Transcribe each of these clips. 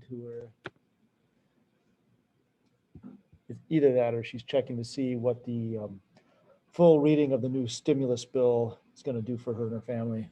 to her. It's either that or she's checking to see what the full reading of the new stimulus bill is going to do for her and her family.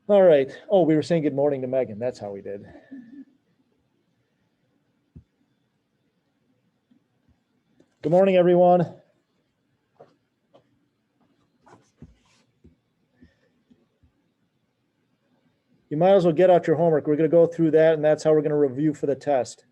All right. Oh, we were saying good morning to Megan. That's how we did. Good morning, everyone. You might as well get out your homework. We're going to go through that, and that's how we're going to review for the test.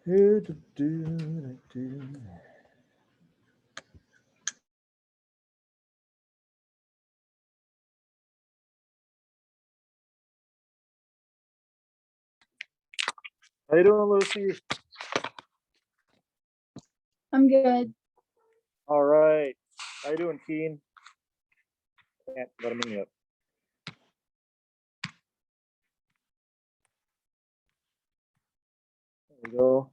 How you doing, Lucy? I'm good. All right. How you doing, Keen? Can't let him in yet. There we go.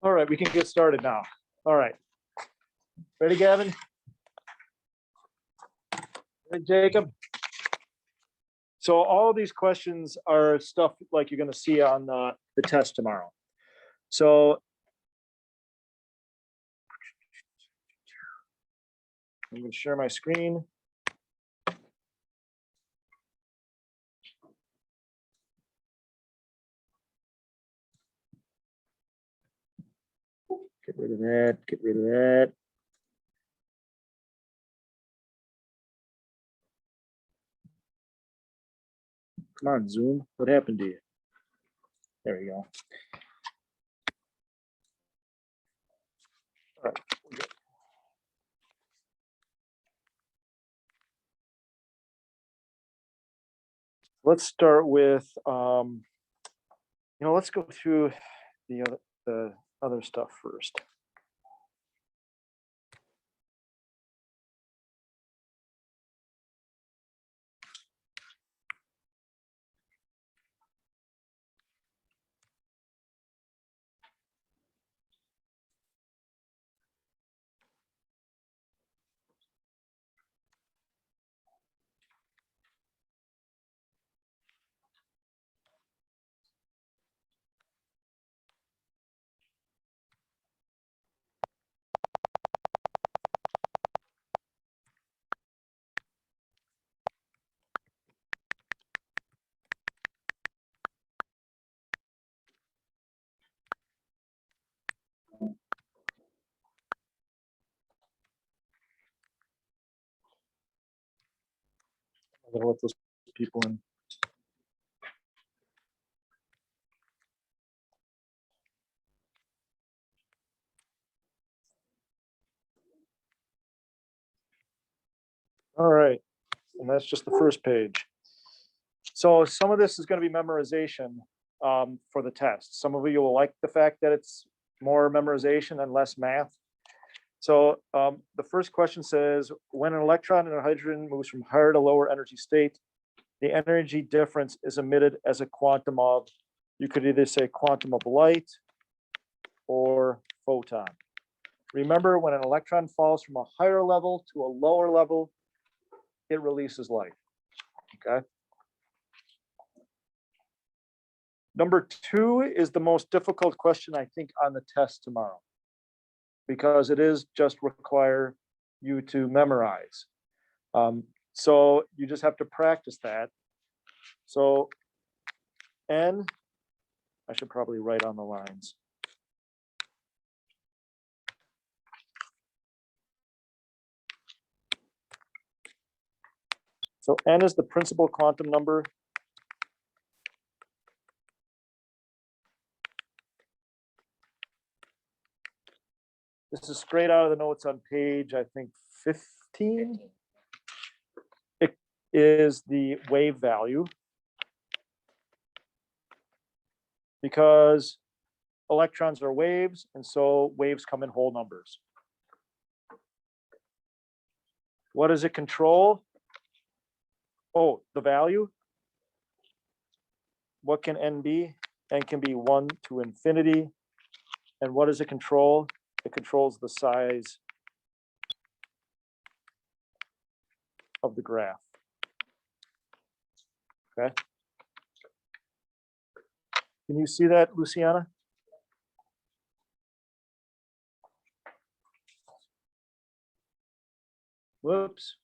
All right, we can get started now. All right. Ready, Gavin? Ready, Jacob? So all of these questions are stuff like you're going to see on the test tomorrow. So I'm going to share my screen. Get rid of that, get rid of that. Come on, Zoom. What happened to you? There we go. All right. Let's start with, let's go through the other stuff first. I'll let those people in. All right, and that's just the first page. So some of this is going to be memorization for the test. Some of you will like the fact that it's more memorization and less math. So the first question says, when an electron and a hydrogen moves from higher to lower energy state, the energy difference is emitted as a quantum of, you could either say quantum of light or photon. Remember, when an electron falls from a higher level to a lower level, it releases light, okay? Number 2 is the most difficult question, I think, on the test tomorrow, because it is just require you to memorize. So you just have to practice that. So N, I should probably write on the lines. So N is the principal quantum number. This is straight out of the notes on page, I think, 15. It is the wave value, because electrons are waves, and so waves come in whole numbers. What does it control? Oh, the value. What can N be? N can be 1 to infinity. And what does it control? It controls the size of the graph. Okay. Can you see that, Luciana? Whoops.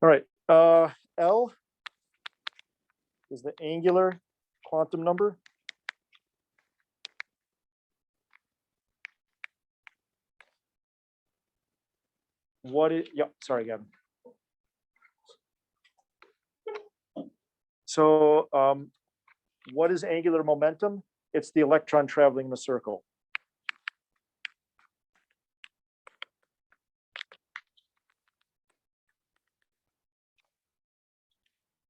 All right. L is the angular quantum number. What is, yeah, sorry, Gavin. So what is angular momentum? It's the electron traveling in a circle.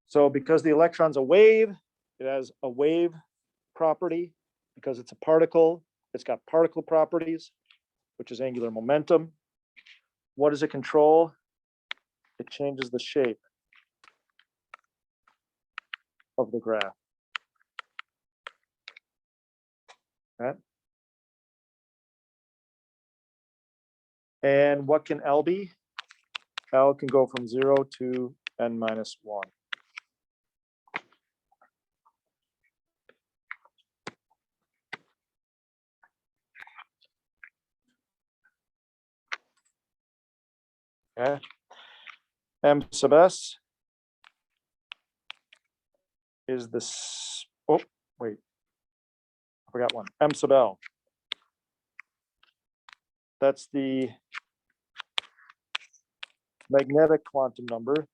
So because the electron's a wave, it has a wave property. Because it's a particle, it's got particle properties, which is angular momentum. What does it control? It changes the shape of the graph. Okay. And what can L be? L can go from 0 to n minus 1. Okay. M sub s is this, oh, wait, I forgot one. M sub L. That's the magnetic quantum number.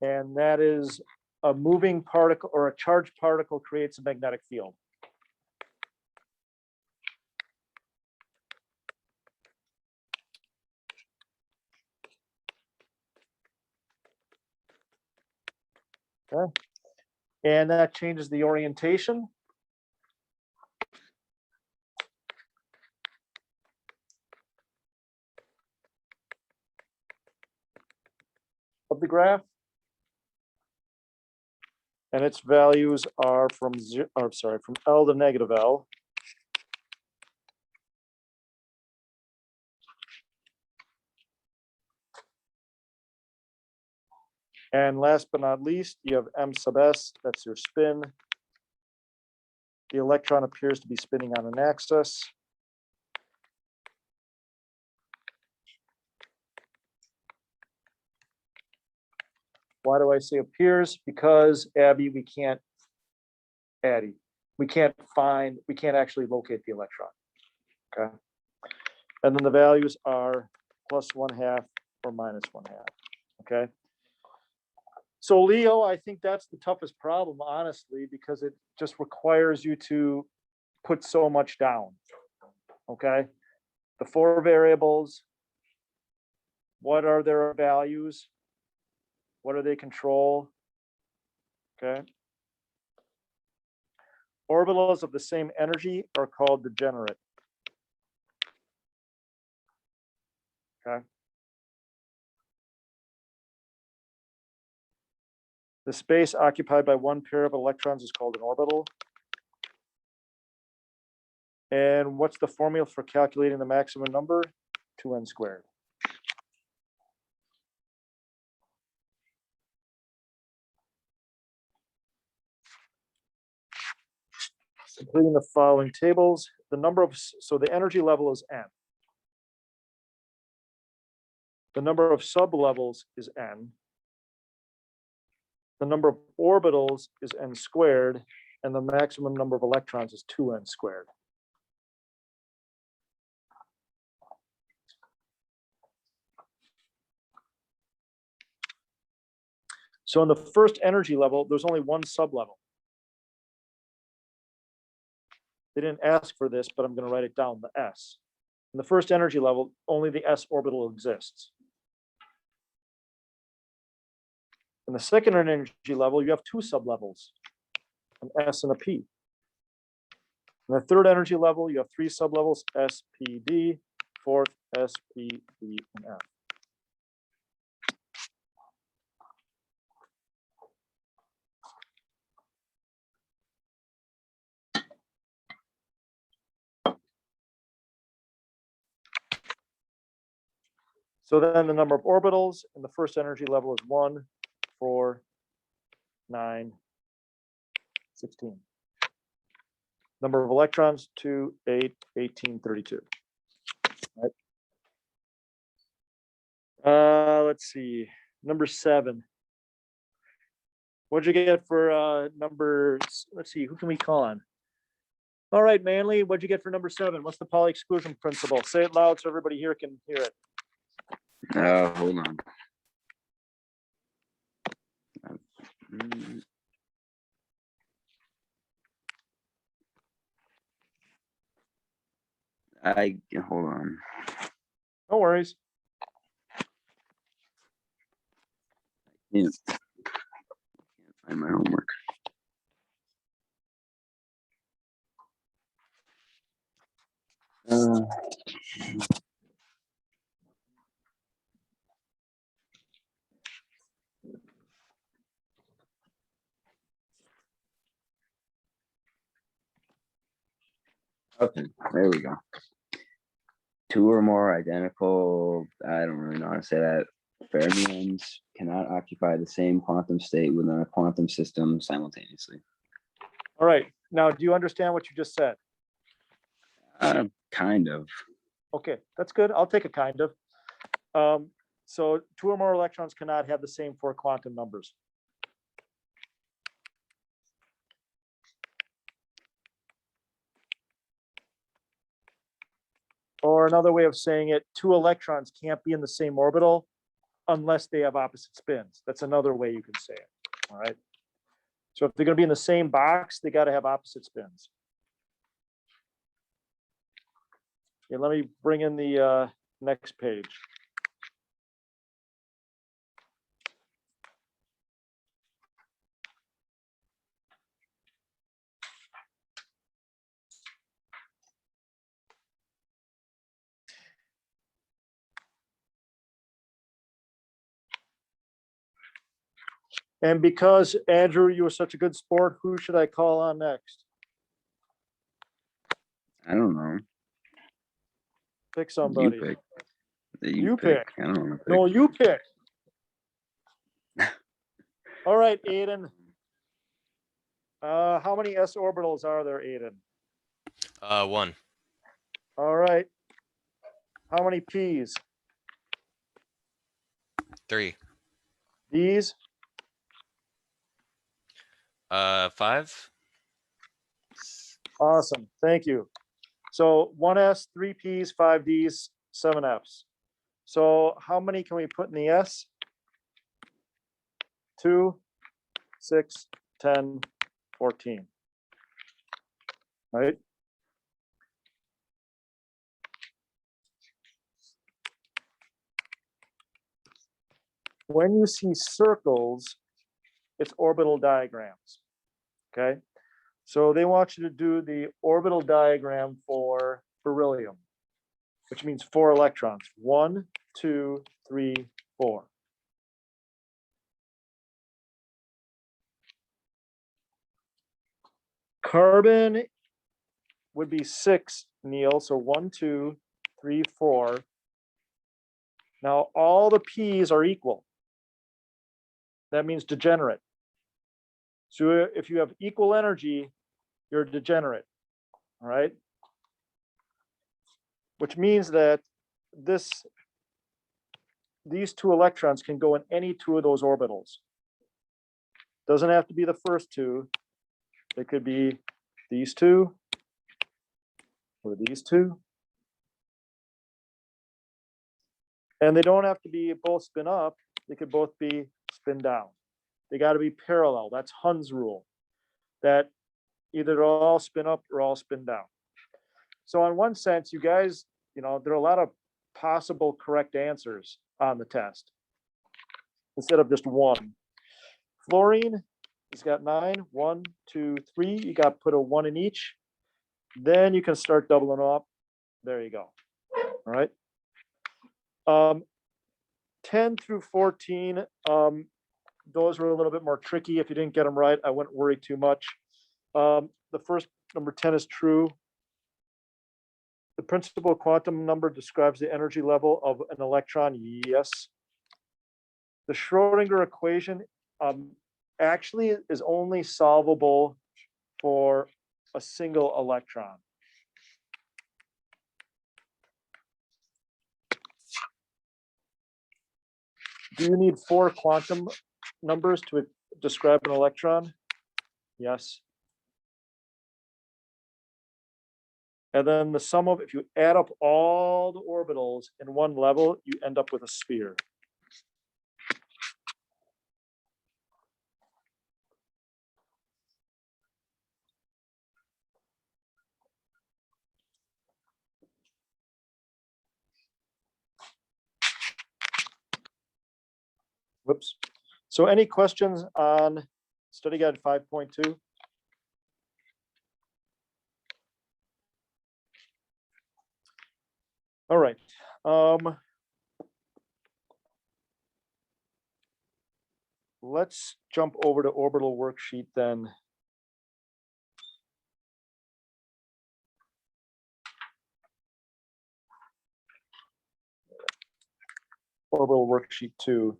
And that is a moving particle, or a charged particle creates a magnetic field. Okay. And that changes the orientation of the graph. And its values are from from L to negative L. And last but not least, you have M sub s, that's your spin. The electron appears to be spinning on an axis. Why do I say appears? Because Abby, we can't actually locate the electron. Okay. And then the values are +1/2 or -1/2. Okay. So Leo, I think that's the toughest problem, honestly, because it just requires you to put so much down. Okay. The 4 variables, what are their values? What do they control? Okay. Orbitals of the same energy are called degenerate. Okay. The space occupied by one pair of electrons is called an orbital. And what's the formula for calculating the maximum number? 2n squared. Completing the following tables, so the energy level is n. The number of sublevels is n. The number of orbitals is n squared, and the maximum number of electrons is 2n squared. So in the first energy level, there's only one sublevel. They didn't ask for this, but I'm going to write it down, the S. In the first energy level, only the s orbital exists. In the second energy level, you have 2 sublevels, an s and a p. In the third energy level, you have 3 sublevels, s, p, d, fourth, s, p, d, and f. So then the number of orbitals in the first energy level is 1, 4, 9, 16. Number of electrons, 2, 8, 18, 32. Right. Let's see, number 7. What'd you get for numbers? Let's see, who can we call on? All right, Manly, what'd you get for number 7? What's the Polyexclusion principle? Say it loud so everybody here can hear it. Hold on. Hold on. No worries. Can't find my homework. Okay, there we go. 2 or more identical, I don't really know how to say that, fermions cannot occupy the same quantum state within a quantum system simultaneously. All right, now do you understand what you just said? Kind of. Okay, that's good. I'll take a kind of. So 2 or more electrons cannot have the same 4 quantum numbers. Or another way of saying it, 2 electrons can't be in the same orbital unless they have opposite spins. That's another way you can say it. All right. So if they're going to be in the same box, they got to have opposite spins. Okay, let me bring in the next page. And because, Andrew, you were such a good sport, who should I call on next? I don't know. Pick somebody. You pick. You pick. I don't know. No, you pick. All right, Aiden. How many s orbitals are there, Aiden? 1. All right. How many p's? 3. D's? 5. Awesome, thank you. So 1s, 3p's, 5d's, 7f's. So how many can we put in the S? 2, 6, 10, 14. Right? When you see circles, it's orbital diagrams. Okay? So they want you to do the orbital diagram for beryllium, which means 4 electrons. 1, 2, 3, 4. Carbon would be 6, Neil. So 1, 2, 3, 4. Now all the P's are equal. That means degenerate. So if you have equal energy, you're degenerate. All right. Which means that these 2 electrons can go in any 2 of those orbitals. Doesn't have to be the first 2. They could be these 2 or these 2. And they don't have to be both spin up. They could both be spin down. They got to be parallel. That's Hund's rule, that either all spin up or all spin down. So in one sense, you guys, there are a lot of possible correct answers on the test instead of just 1. Fluorine, he's got 9. 1, 2, 3. You got to put a 1 in each. Then you can start doubling up. There you go. All right. 10 through 14, those were a little bit more tricky. If you didn't get them right, I wouldn't worry too much. The first, number 10, is true. The principal quantum number describes the energy level of an electron. Yes. The Schrodinger equation actually is only solvable for a single electron. Do you need 4 quantum numbers to describe an electron? Yes. And then the sum of, if you add up all the orbitals in one level, you end up with a sphere. Whoops. So any questions on study guide 5.2? All right. Let's jump over to orbital worksheet then. Orbital worksheet 2.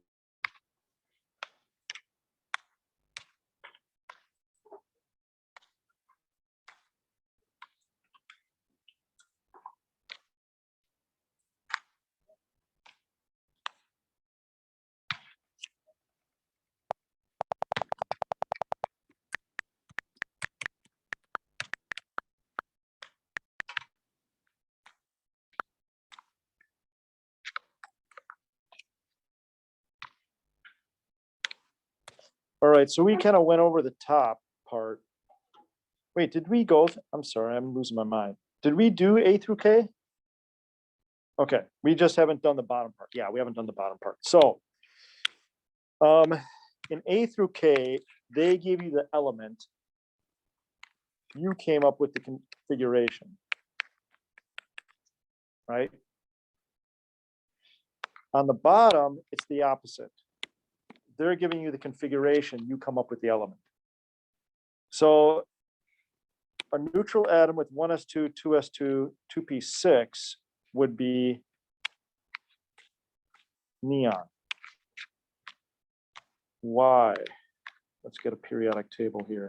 All right, so we kind of went over the top part. Wait, did we go? I'm sorry, I'm losing my mind. Did we do A through K? Okay, we just haven't done the bottom part. Yeah, we haven't done the bottom part. So in A through K, they give you the element. You came up with the configuration, right? On the bottom, it's the opposite. They're giving you the configuration, you come up with the element. So a neutral atom with 1s2, 2s2, 2p6 would be neon. Why? Let's get a periodic table here.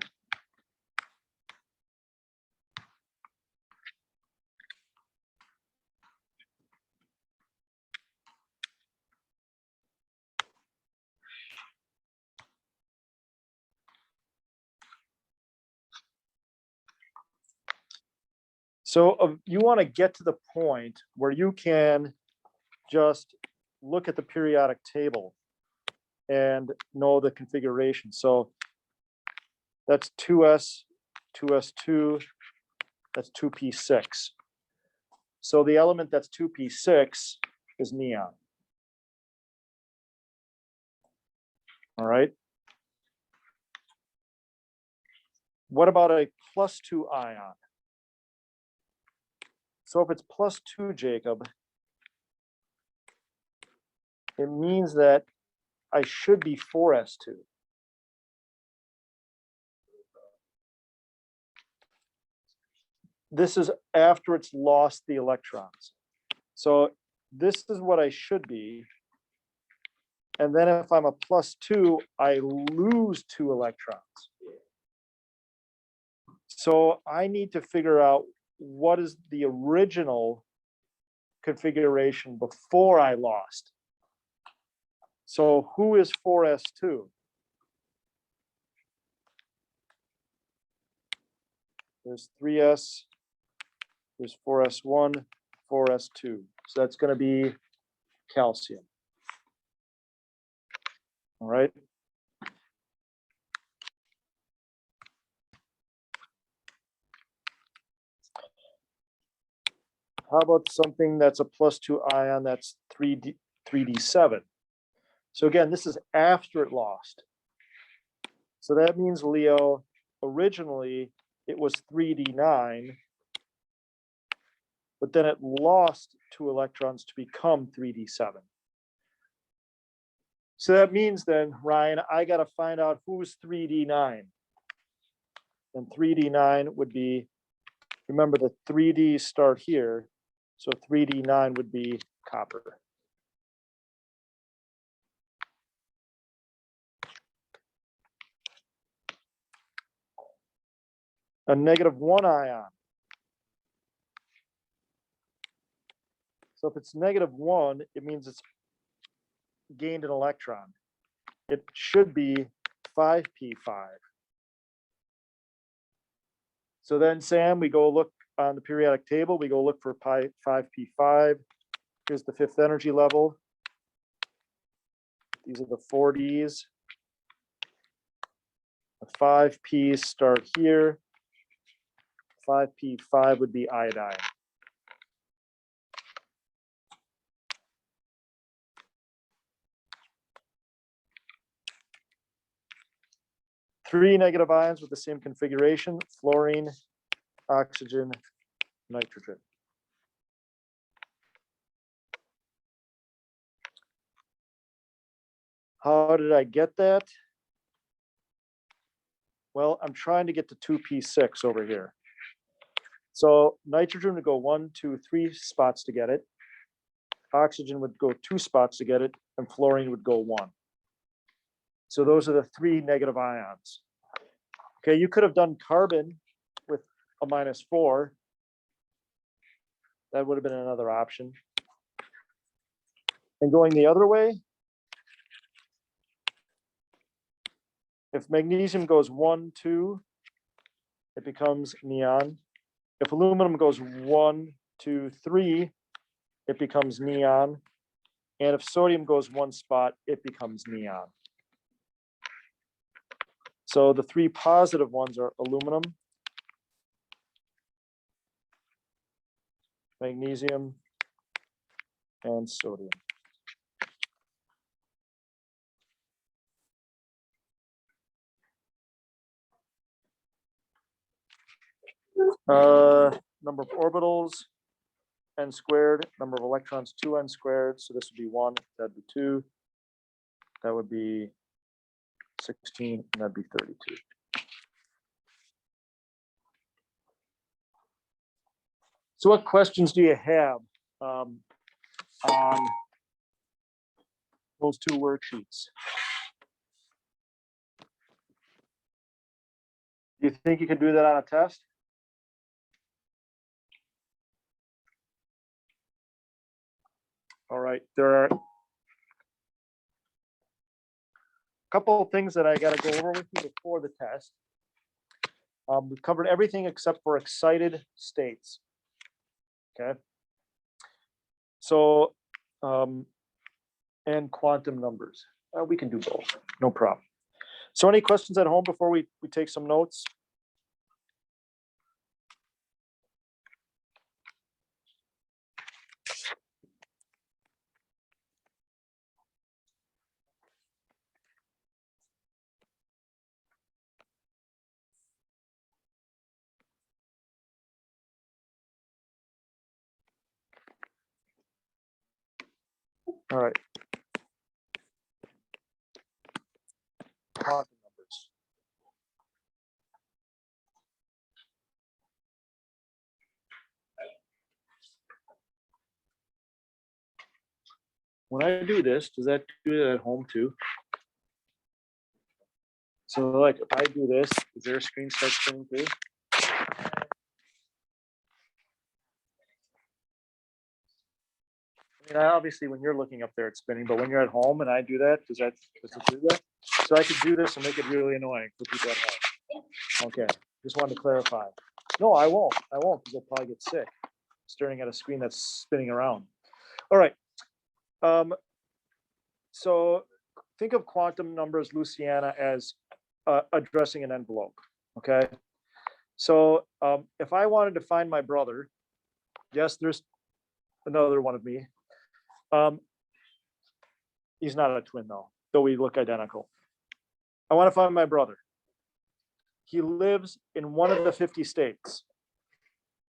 So you want to get to the point where you can just look at the periodic table and know the configuration. So that's 2s, 2s2, that's 2p6. So the element that's 2p6 is neon. All right. What about a +2 ion? So if it's +2, Jacob, it means that I should be 4s2. This is after it's lost the electrons. So this is what I should be. And then if I'm a +2, I lose 2 electrons. So I need to figure out what is the original configuration before I lost. So who is 4s2? There's 3s, there's 4s1, 4s2. So that's going to be calcium. All right. How about something that's a +2 ion that's 3d7? So again, this is after it lost. So that means, Leo, originally it was 3d9, but then it lost 2 electrons to become 3d7. So that means then, Ryan, I got to find out who's 3d9. And 3d9 would be, remember the 3d start here, so 3d9 would be copper. A -1 ion. So if it's -1, it means it's gained an electron. It should be 5p5. So then, Sam, we go look on the periodic table. We go look for 5p5. Here's the 5th energy level. These are the 4ds. The 5p's start here. 5p5 would be iodine. Three negative ions with the same configuration: fluorine, oxygen, nitrogen. How did I get that? Well, I'm trying to get to 2p6 over here. So nitrogen would go 1, 2, 3 spots to get it. Oxygen would go 2 spots to get it, and fluorine would go 1. So those are the 3 negative ions. Okay, you could have done carbon with a -4. That would have been another option. And going the other way, if magnesium goes 1, 2, it becomes neon. If aluminum goes 1, 2, 3, it becomes neon. And if sodium goes 1 spot, it becomes neon. So the 3 positive ones are aluminum, magnesium, and sodium. Number of orbitals, n squared. Number of electrons, 2n squared. So this would be 1, that'd be 2. That would be 16, and that'd be 32. So what questions do you have on those 2 worksheets? Do you think you can do that on a test? All right, there are a couple of things that I got to go over with you before the test. We've covered everything except for excited states. Okay. So, and quantum numbers. We can do both, no problem. So any questions at home before we take some notes? All right. Quantum numbers. When I do this, does that do it at home too? So like if I do this, does their screen start spinning too? I mean, obviously when you're looking up there, it's spinning, but when you're at home and I do that, does it do that? So I could do this and make it really annoying for people at home. Okay, just wanted to clarify. No, I won't, because they'll probably get sick staring at a screen that's spinning around. All right. So think of quantum numbers, Luciana, as addressing an envelope, okay? So if I wanted to find my brother, yes, there's another one of me. He's not a twin though we look identical. I want to find my brother. He lives in one of the 50 states.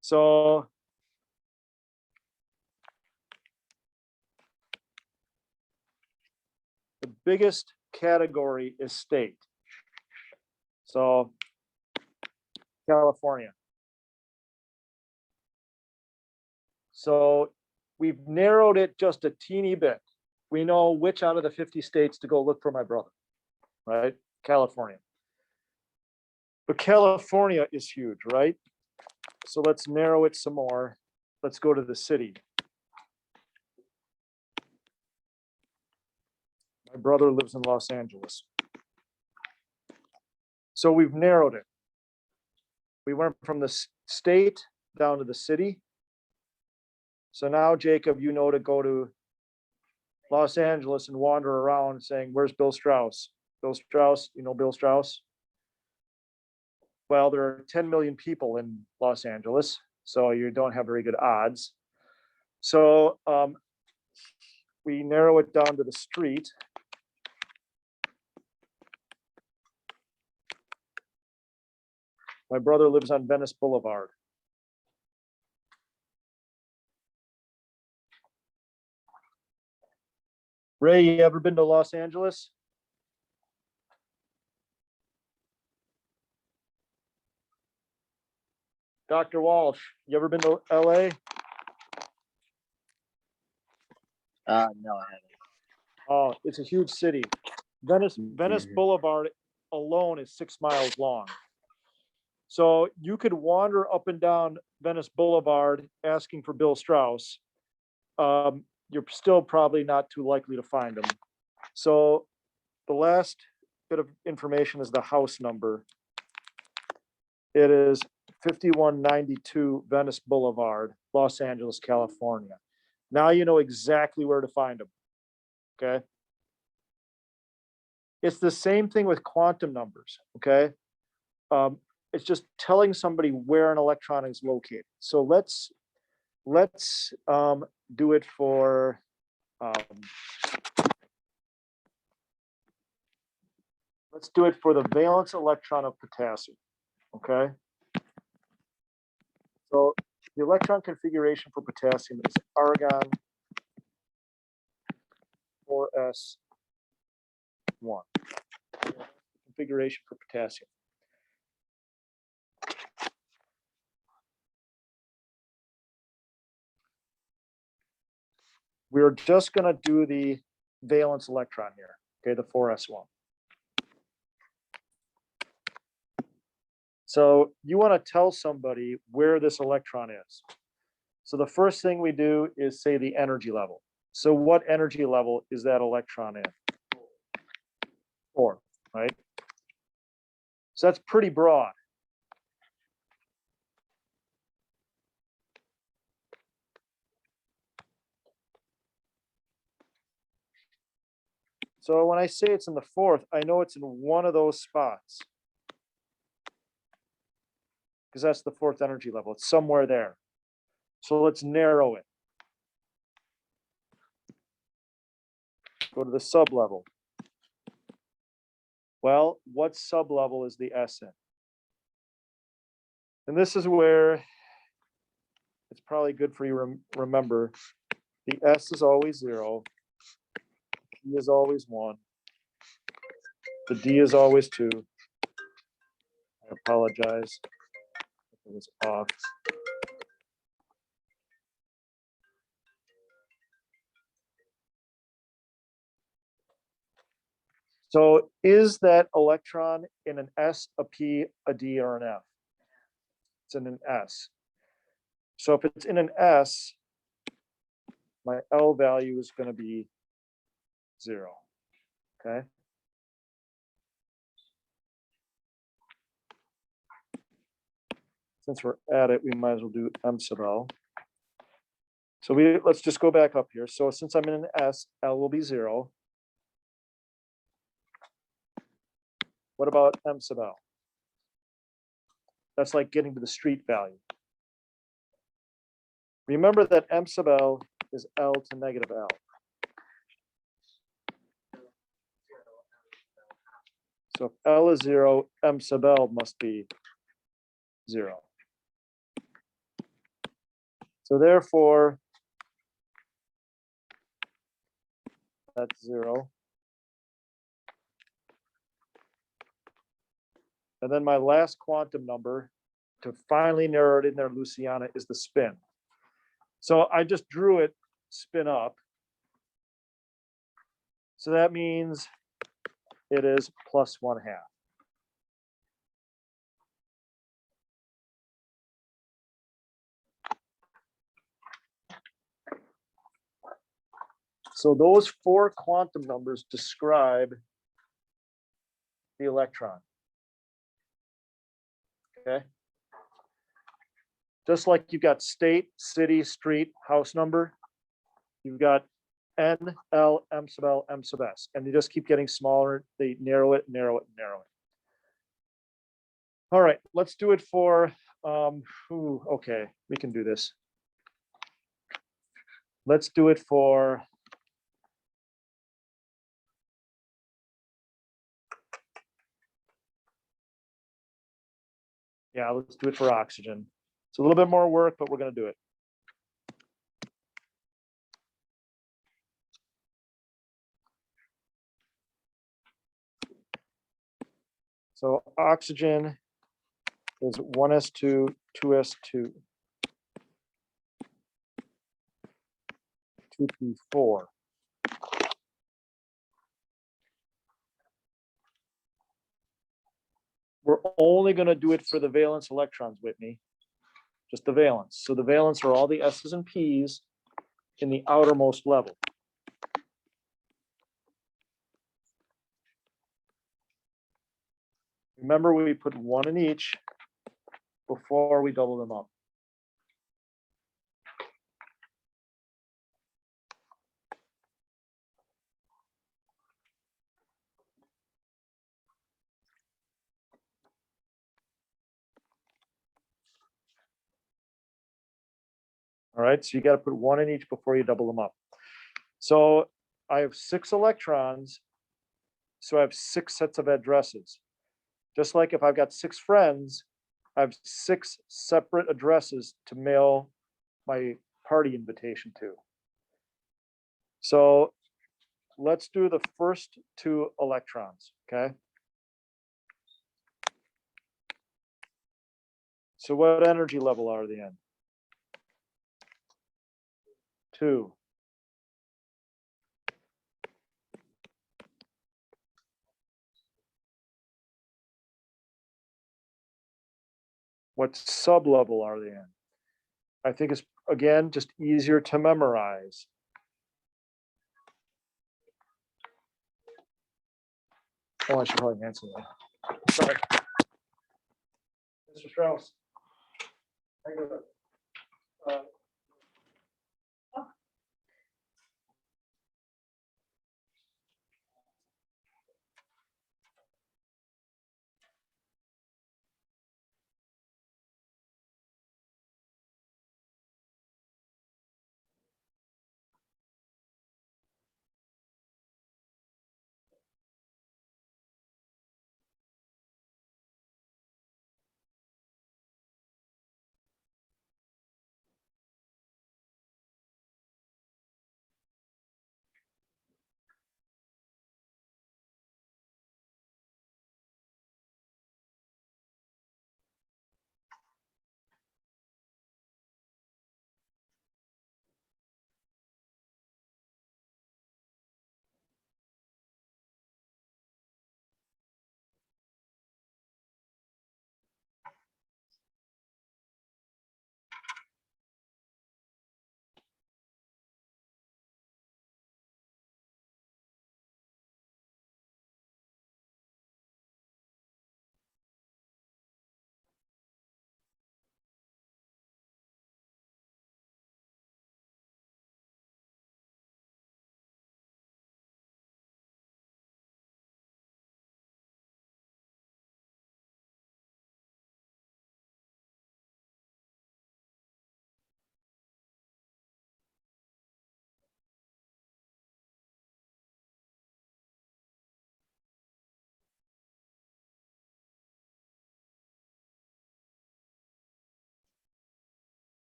So the biggest category is state. So California. So we've narrowed it just a teeny bit. We know which out of the 50 states to go look for my brother, right? California. But California is huge, right? So let's narrow it some more. Let's go to the city. My brother lives in Los Angeles. So we've narrowed it. We went from the state down to the city. So now, Jacob, you know to go to Los Angeles and wander around saying, where's Bill Strauss? Bill Strauss, you know Bill Strauss? Well, there are 10 million people in Los Angeles, so you don't have very good odds. So we narrow it down to the street. My brother lives on Venice Boulevard. Ray, you ever been to Los Angeles? Dr. Walsh, you ever been to LA? No, I haven't. Oh, it's a huge city. Venice Boulevard alone is 6 miles long. So you could wander up and down Venice Boulevard asking for Bill Strauss. You're still probably not too likely to find him. So the last bit of information is the house number. It is 5192 Venice Boulevard, Los Angeles, California. Now you know exactly where to find them, okay? It's the same thing with quantum numbers, okay? It's just telling somebody where an electron is located. So let's do it for the valence electron of potassium, okay? So the electron configuration for potassium is argon 4s1. Configuration for potassium. We're just going to do the valence electron here, okay, the 4s1. So you want to tell somebody where this electron is. So the first thing we do is say the energy level. So what energy level is that electron in? 4, right? So that's pretty broad. So when I say it's in the fourth, I know it's in one of those spots. Because that's the fourth energy level. It's somewhere there. So let's narrow it. Go to the sub-level. Well, what sub-level is the S in? And this is where it's probably good for you to remember the S is always 0. P is always 1. The D is always 2. I apologize if it was off. So is that electron in an S, a P, a D, or an F? It's in an S. So if it's in an S, my L value is going to be 0. Okay. Since we're at it, we might as well do M sub L. So let's just go back up here. So since I'm in an S, L will be 0. What about M sub L? That's like getting to the street value. Remember that M sub L is L to negative L. So if L is 0, M sub L must be 0. So therefore, that's 0. And then my last quantum number to finally narrow it in there, Luciana, is the spin. So I just drew it spin up. So that means it is plus 1/2. So those 4 quantum numbers describe the electron. Okay. Just like you've got state, city, street, house number, you've got N, L, M sub L, M sub S, and they just keep getting smaller. They narrow it, narrow it, narrow it. All right, let's do it for, okay, we can do this. Let's do it for, yeah, let's do it for oxygen. It's a little bit more work, but we're going to do it. So oxygen is 1s2, 2s2, 2p4. We're only going to do it for the valence electrons, Whitney. Just the valence. So the valence are all the S's and P's in the outermost level. Remember, we put 1 in each before we double them up. All right, so you got to put 1 in each before you double them up. So I have 6 electrons, so I have 6 sets of addresses. Just like if I've got 6 friends, I have 6 separate addresses to mail my party invitation to. So let's do the first 2 electrons, okay? So what energy level are they in? 2. What sub-level are they in? I think it's, again, just easier to memorize. Oh, I should probably answer that. Sorry. Mr. Strauss.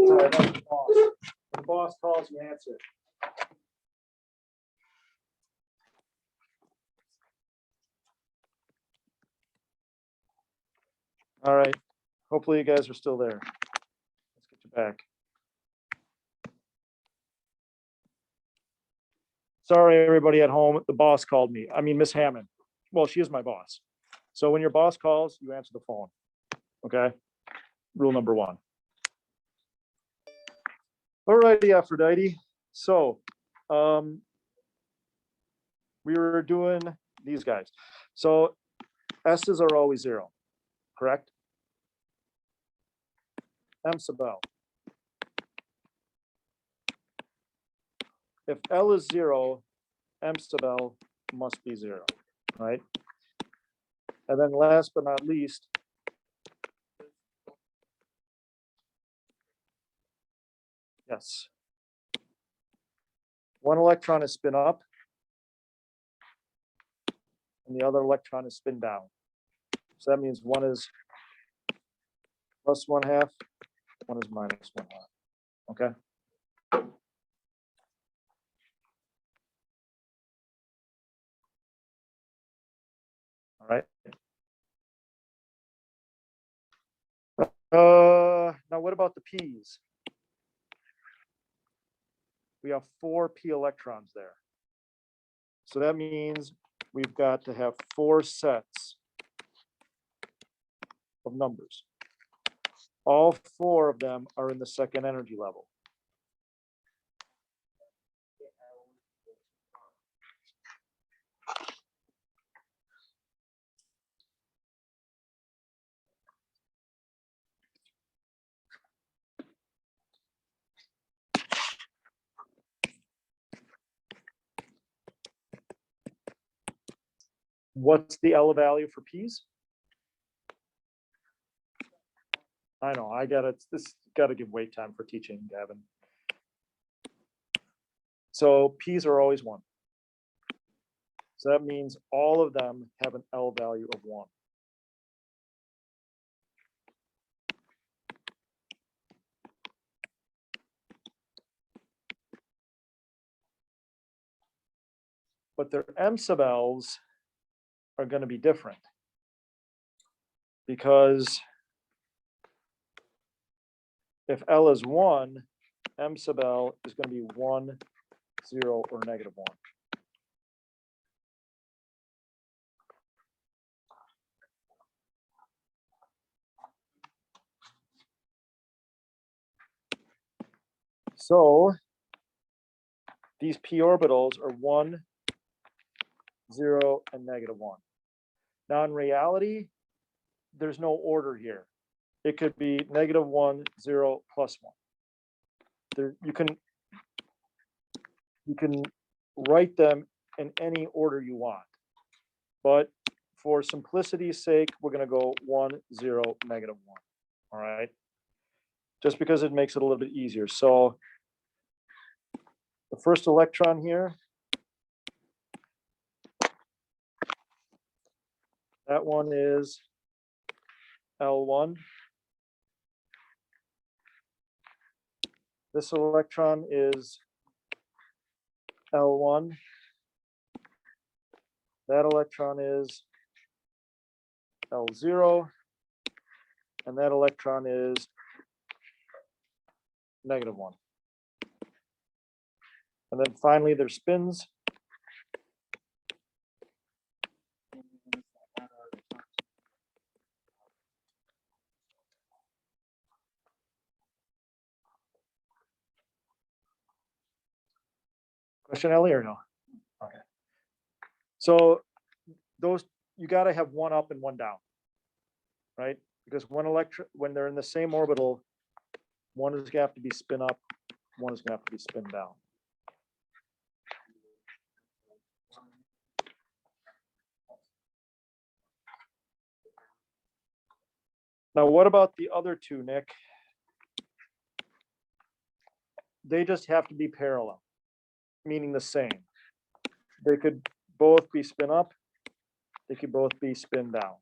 Sorry, that's the boss. When the boss calls, you answer. All right. Hopefully you guys are still there. Let's get you back. Sorry, everybody at home. The boss called me. I mean, Miss Hammond. Well, she is my boss. So when your boss calls, you answer the phone. Okay. Rule number one. All righty, Aphrodite. So we were doing these guys. So S's are always 0, correct? M sub L. If L is 0, M sub L must be 0, right? And then last but not least, yes, one electron is spin up and the other electron is spin down. So that means one is plus 1/2, one is minus 1/2. Okay. All right. Now what about the P's? We have 4 P electrons there. So that means we've got to have 4 sets of numbers. All 4 of them are in the second energy level. What's the L value for P's? I know, this gotta give wait time for teaching, Gavin. So P's are always 1. So that means all of them have an L value of 1. But their M sub L's are going to be different because if L is 1, M sub L is going to be 1, 0, or negative 1. So these p orbitals are 1, 0, and negative 1. Now in reality, there's no order here. It could be negative 1, 0, plus 1. There, you can write them in any order you want. But for simplicity's sake, we're going to go 1, 0, negative 1. All right. Just because it makes it a little bit easier. So the first electron here, that one is L1. This electron is L1. That electron is L0. And that electron is negative 1. And then finally, their spins. Question, Ellie, or no? Okay. So those, you got to have one up and one down, right? Because one electron, when they're in the same orbital, one is going to have to be spin up, one is going to have to be spin down. Now, what about the other two, Nick? They just have to be parallel, meaning the same. They could both be spin up They could both be spin down.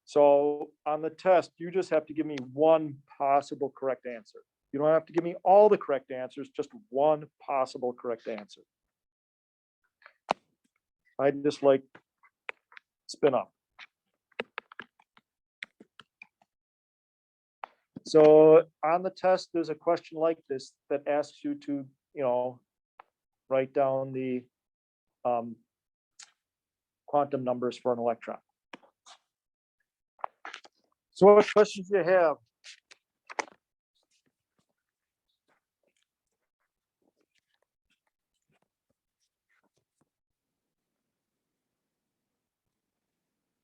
So on the test, you just have to give me one possible correct answer. You don't have to give me all the correct answers, just one possible correct answer. I just like spin up. So on the test, there's a question like this that asks you to, write down the quantum numbers for an electron. So what questions do you have?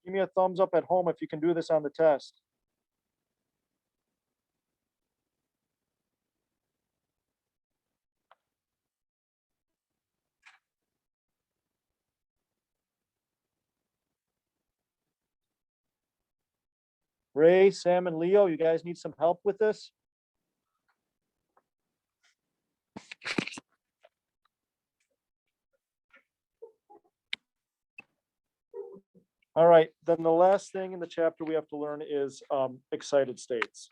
Give me a thumbs up at home if you can do this on the test. Ray, Sam, and Leo, you guys need some help with this? All right, then the last thing in the chapter we have to learn is excited states.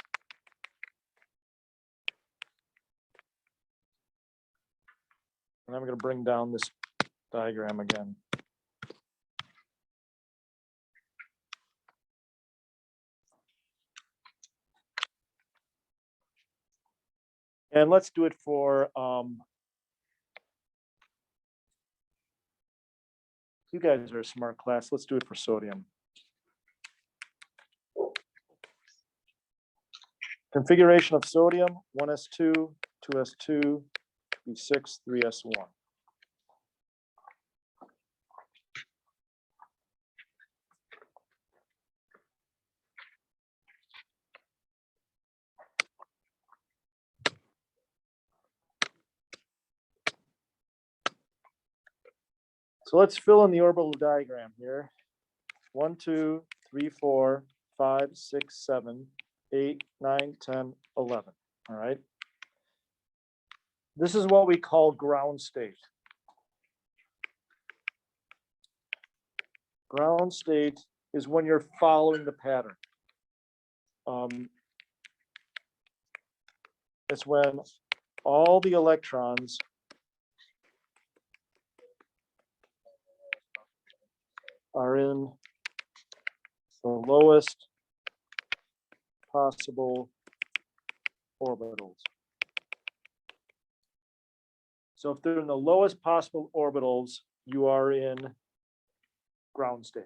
And I'm going to bring down this diagram again. And let's do it for, you guys are a smart class. Let's do it for sodium. Configuration of sodium, 1s2, 2s2, B6, 3s1. So let's fill in the orbital diagram here. 1, 2, 3, 4, 5, 6, 7, 8, 9, 10, 11. All right. This is what we call ground state. Ground state is when you're following the pattern. It's when all the electrons are in the lowest possible orbitals. So if they're in the lowest possible orbitals, you are in ground state.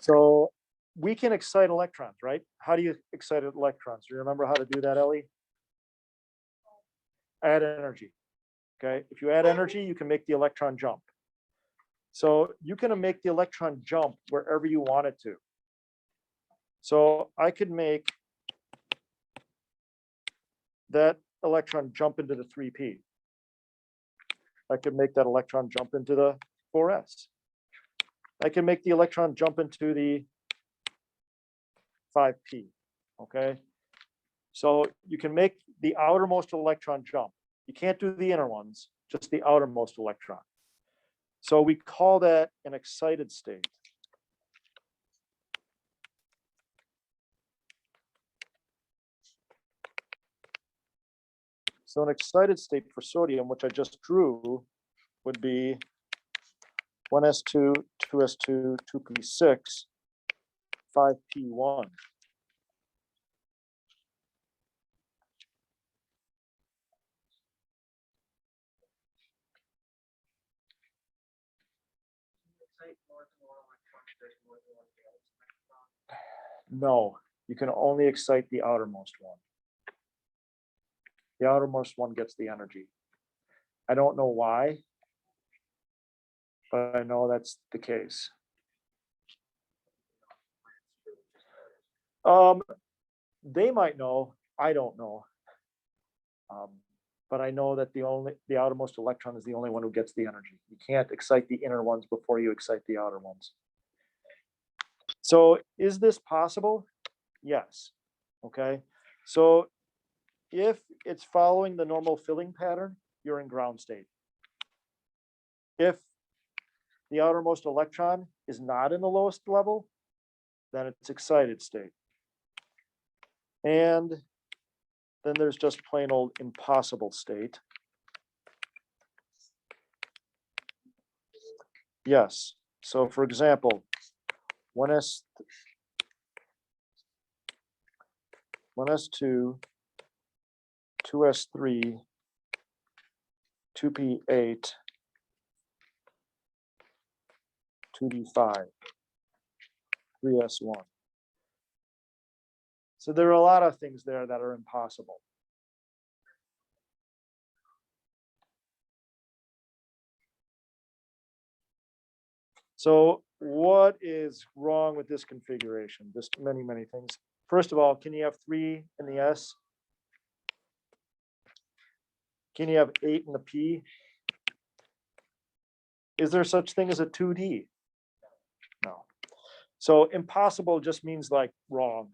So we can excite electrons, right? How do you excite electrons? Do you remember how to do that, Ellie? Add energy. Okay. If you add energy, you can make the electron jump. So you can make the electron jump wherever you want it to. So I could make that electron jump into the 3p. I could make that electron jump into the 4s. I can make the electron jump into the 5p, okay? So you can make the outermost electron jump. You can't do the inner ones, just the outermost electron. So we call that an excited state. So an excited state for sodium, which I just drew, would be 1s2, 2s2, 2p6, 5p1. No, you can only excite the outermost one. The outermost one gets the energy. I don't know why, but I know that's the case. They might know, I don't know. But I know that the outermost electron is the only one who gets the energy. You can't excite the inner ones before you excite the outer ones. So is this possible? Yes. Okay. So if it's following the normal filling pattern, you're in ground state. If the outermost electron is not in the lowest level, then it's excited state. And then there's just plain old impossible state. Yes. So for example, 1s2, 2s3, 2p8, 2d5, 3s1. So there are a lot of things there that are impossible. So what is wrong with this configuration? Just many, many things. First of all, can you have 3 in the S? Can you have 8 in the P? Is there such thing as a 2D? No. So impossible just means like wrong.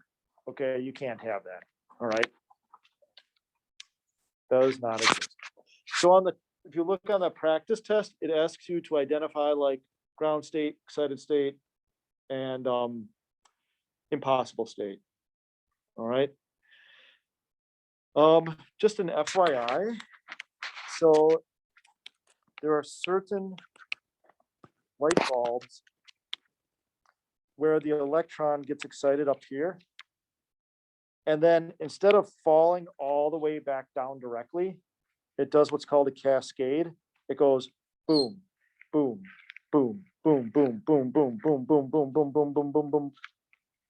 Okay, you can't have that. All right. Does not exist. So if you look on the practice test, it asks you to identify like ground state, excited state, and impossible state. All right. Just an FYI. So there are certain light bulbs where the electron gets excited up here. And then instead of falling all the way back down directly, it does what's called a cascade. It goes boom, boom, boom, boom, boom, boom, boom, boom, boom, boom, boom, boom, boom, boom, boom.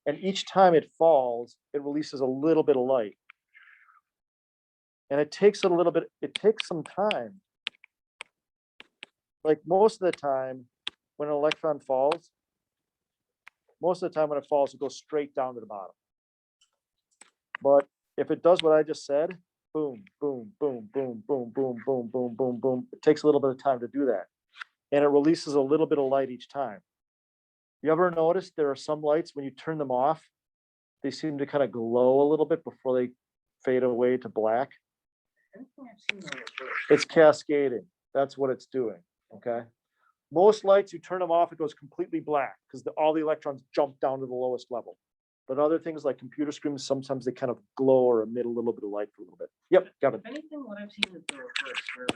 And each time it falls, it releases a little bit of light. And it takes a little bit, it takes some time. Like most of the time when an electron falls, most of the time when it falls, it goes straight down to the bottom. But if it does what I just said, boom, boom, boom, boom, boom, boom, boom, boom, boom, boom, it takes a little bit of time to do that. And it releases a little bit of light each time. You ever notice there are some lights, when you turn them off, they seem to kind of glow a little bit before they fade away to black? It's cascading. That's what it's doing, okay? Most lights, you turn them off, it goes completely black because all the electrons jump down to the lowest level. But other things like computer screens, sometimes they kind of glow or emit a little bit of light for a little bit. Yep, Kevin. If anything, what I've seen is the reverse, where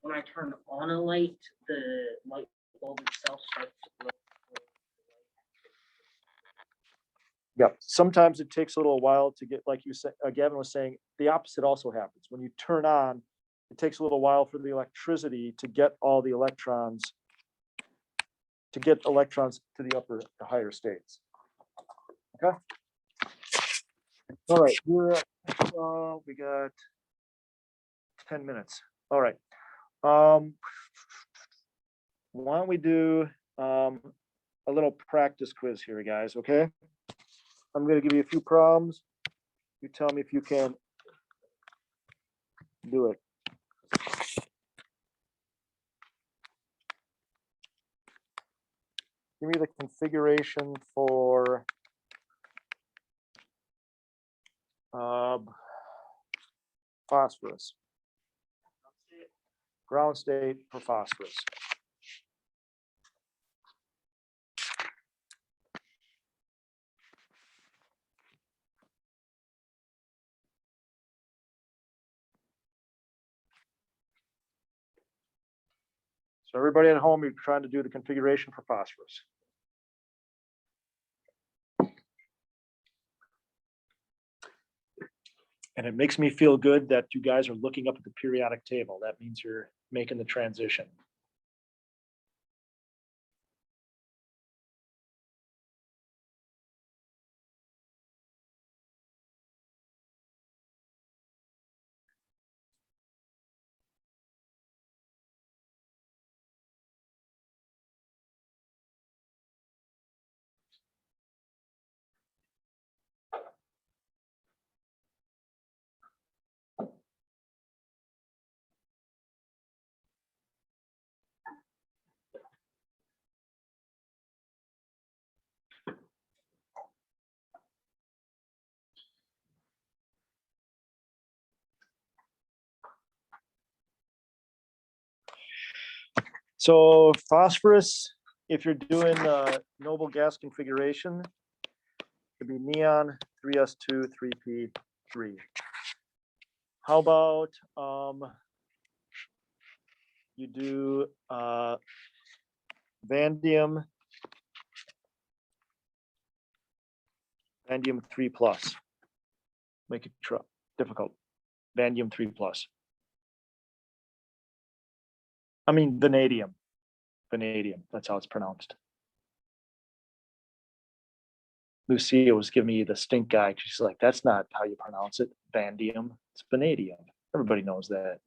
when I turn on a light, the light bulb itself starts to glow. Yep. Sometimes it takes a little while to get, like you said, Gavin was saying, the opposite also happens. When you turn on, it takes a little while for the electricity to get all the electrons, to the higher states. Okay. All right. We got 10 minutes. All right. Why don't we do a little practice quiz here, guys? Okay. I'm going to give you a few problems. You tell me if you can do it. Give me the configuration for phosphorus. Ground state for phosphorus. So everybody at home, you're trying to do the configuration for phosphorus. And it makes me feel good that you guys are looking up at the periodic table. That means you're making the transition. So phosphorus, if you're doing noble gas configuration, it'd be neon 3s2, 3p3. How about you do vanadium 3+. Make it difficult. Vanadium 3+. I mean vanadium. Vanadium. That's how it's pronounced. Lucia was giving me the stink eye. She's like, "That's not how you pronounce it. Vanadium. It's vanadium. Everybody knows that."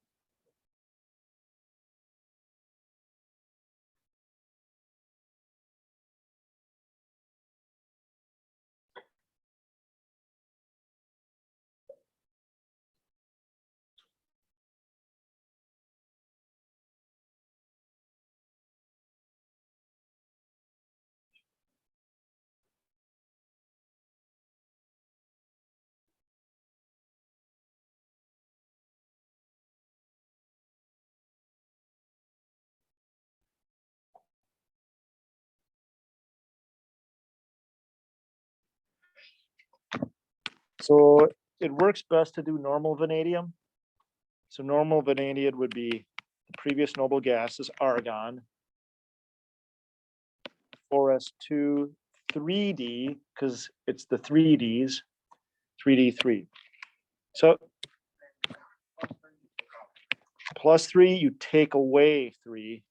So it works best to do normal vanadium. So normal vanadium would be the previous noble gas is argon, 4s2, 3d, because it's the 3ds, 3d3. So +3, you take away 3.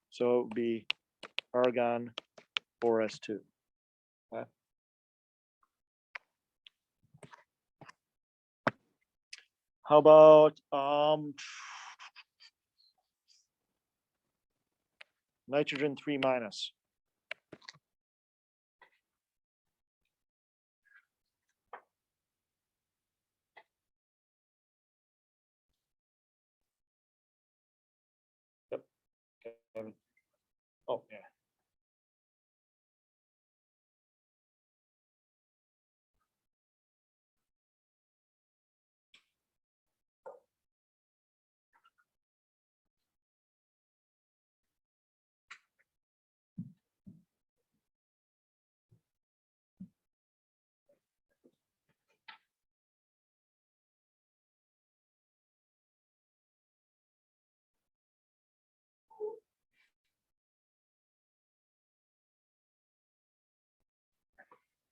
So it would be argon 4s2. Okay. How about nitrogen 3-. Yep. Okay. Oh, yeah.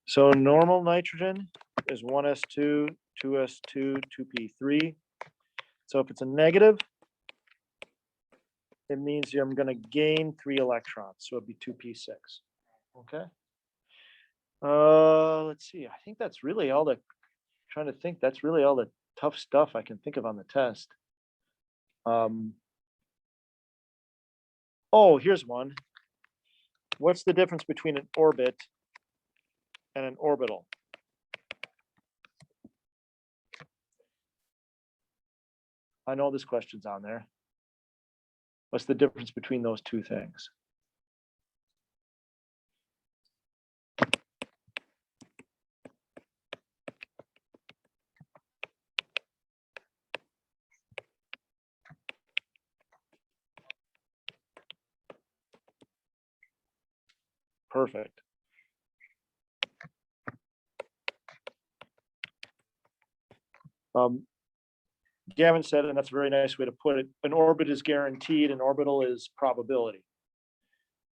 So normal nitrogen is 1s2, 2s2, 2p3. So if it's a negative, it means I'm going to gain 3 electrons. So it'd be 2p6. Okay. Let's see. I think that's really all trying to think. That's really all the tough stuff I can think of on the test. Oh, here's one. What's the difference between an orbit and an orbital? I know this question's on there. What's the difference between those two things? Perfect. Gavin said, and that's a very nice way to put it, an orbit is guaranteed, an orbital is probability.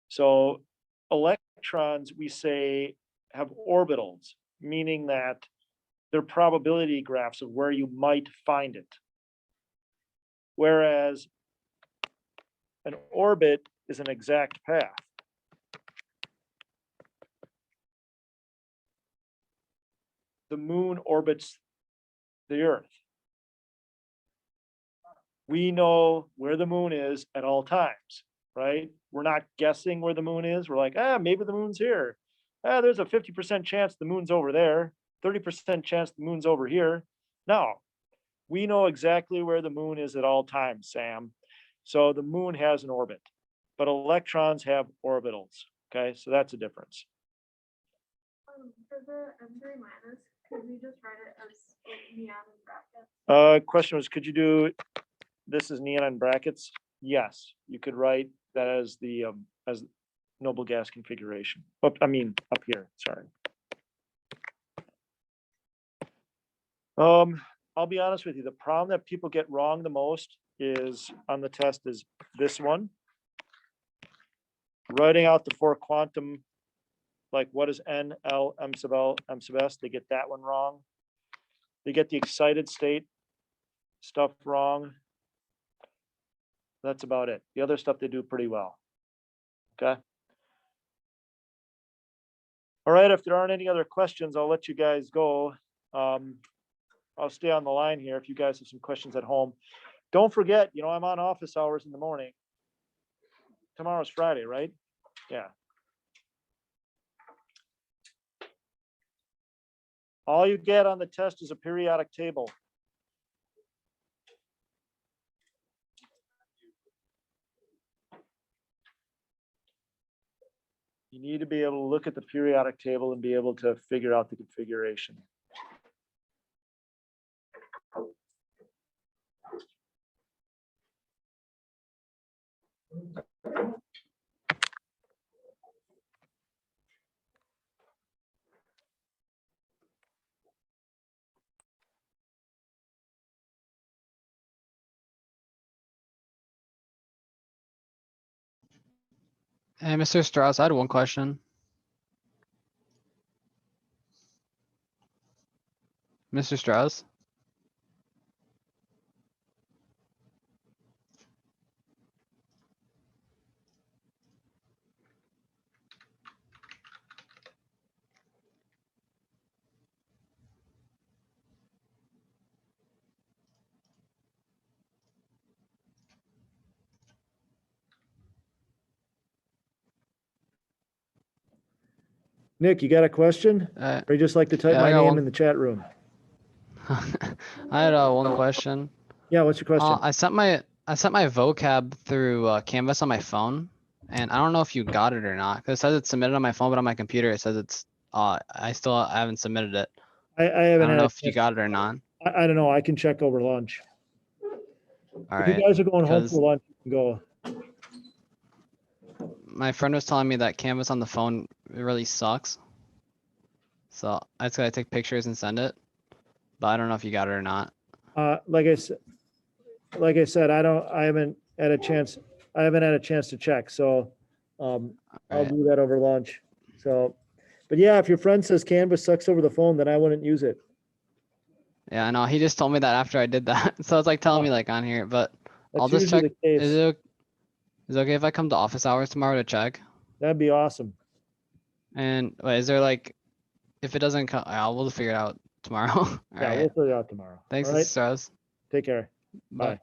So electrons, we say, have orbitals, meaning that they're probability graphs of where you might find it. Whereas an orbit is an exact path. The moon orbits the Earth. We know where the moon is at all times, right? We're not guessing where the moon is. We're like, maybe the moon's here. There's a 50% chance the moon's over there, 30% chance the moon's over here. No, we know exactly where the moon is at all times, Sam. So the moon has an orbit, but electrons have orbitals. Okay, so that's a difference. For the M3-, could we just write it as like neon in brackets? Question was, could you do this is neon in brackets? yes, you could write that as the, as noble gas configuration. Up here, sorry. I'll be honest with you, the problem that people get wrong the most is on the test is this one. Writing out the 4 quantum, like what is N, L, M sub L, M sub S, they get that one wrong. They get the excited state stuff wrong. That's about it. The other stuff they do pretty well. Okay. All right, if there aren't any other questions, I'll let you guys go. I'll stay on the line here if you guys have some questions at home. Don't forget, I'm on office hours in the morning. Tomorrow's Friday, right? Yeah. All you get on the test is a periodic table. You need to be able to look at the periodic table and be able to figure out the configuration. Hey, Mr. Strauss, I had one question. Mr. Strauss? Nick, you got a question? Or you just like to type yeah, I my got name one. in the chat room? I had one question. Yeah, what's your question? I sent my vocab through Canvas on my phone, and I don't know if you got it or not. 'Cause it says it's submitted on my phone, but on my computer it says it's I haven't submitted it. I I haven't don't had know a if you chance- got it or not. I don't know. I can check over lunch. All If you right. guys are going home 'cause for lunch, you can go. my friend was telling me that Canvas on the phone really sucks. So I just gotta take pictures and send it. But I don't know if you got it or not. Like I said, I haven't had a chance to check, so I'll Right. do that over lunch. So, but yeah, if your friend says Canvas sucks over the phone, then I wouldn't use it. Yeah, I know. He just told me that after I did that. So it's like telling me like on here, but I'll That's just usually check. the case. Is it okay if I come to office hours tomorrow to check? That'd be awesome. And wait, is there like, if it doesn't come, we'll figure it out tomorrow. All Yeah, right. we'll figure it out tomorrow. Thanks, All right, Strauss. take care. Bye. Bye.